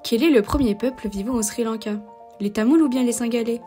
Quel est le premier peuple vivant au Sri Lanka? Les Tamouls ou bien les Singalais?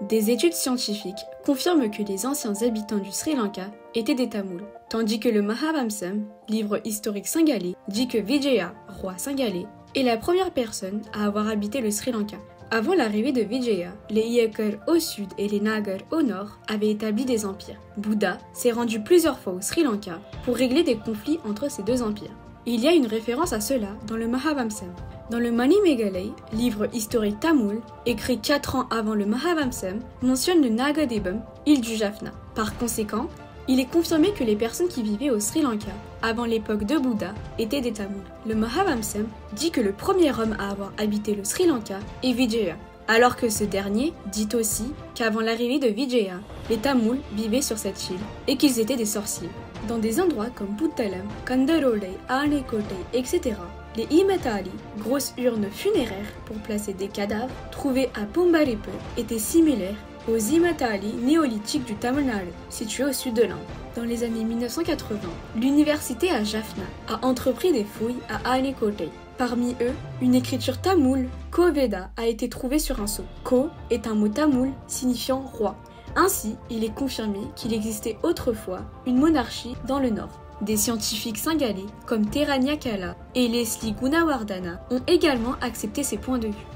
Des études scientifiques confirment que les anciens habitants du Sri Lanka étaient des Tamouls, tandis que le Mahavamsam, livre historique singalais, dit que Vijaya, roi singalais, est la première personne à avoir habité le Sri Lanka. Avant l'arrivée de Vijaya, les Iyekar au sud et les Nagar au nord avaient établi des empires. Bouddha s'est rendu plusieurs fois au Sri Lanka pour régler des conflits entre ces deux empires. Il y a une référence à cela dans le Mahavamsam. Dans le Mani Megalai, livre historique tamoul, écrit 4 ans avant le Mahavamsam, mentionne le Nagadebam, île du Jaffna. Par conséquent, il est confirmé que les personnes qui vivaient au Sri Lanka, avant l'époque de Bouddha, étaient des Tamouls. Le Mahavamsam dit que le premier homme à avoir habité le Sri Lanka est Vijaya, alors que ce dernier dit aussi qu'avant l'arrivée de Vijaya, les Tamouls vivaient sur cette île et qu'ils étaient des sorciers. Dans des endroits comme Puttalam, Kandarolai, Anekotai, etc., les Imatali, grosses urnes funéraires pour placer des cadavres, trouvés à Pumbaripe, étaient similaires aux Imatali néolithiques du Tamil Nadu, situés au sud de l'Inde. Dans les années 1980, l'université à Jaffna a entrepris des fouilles à Anekotai. Parmi eux, une écriture tamoule, Ko-Veda, a été trouvée sur un sceau. Ko est un mot tamoul signifiant roi. Ainsi, il est confirmé qu'il existait autrefois une monarchie dans le nord. Des scientifiques singalais comme Teranya Kala et Leslie Gunawardana ont également accepté ces points de vue.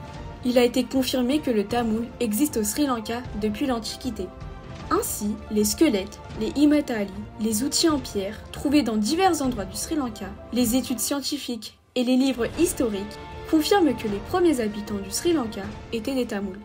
Il a été confirmé que le tamoul existe au Sri Lanka depuis l'Antiquité. Ainsi, les squelettes, les imatali, les outils en pierre trouvés dans divers endroits du Sri Lanka, les études scientifiques et les livres historiques confirment que les premiers habitants du Sri Lanka étaient des Tamouls.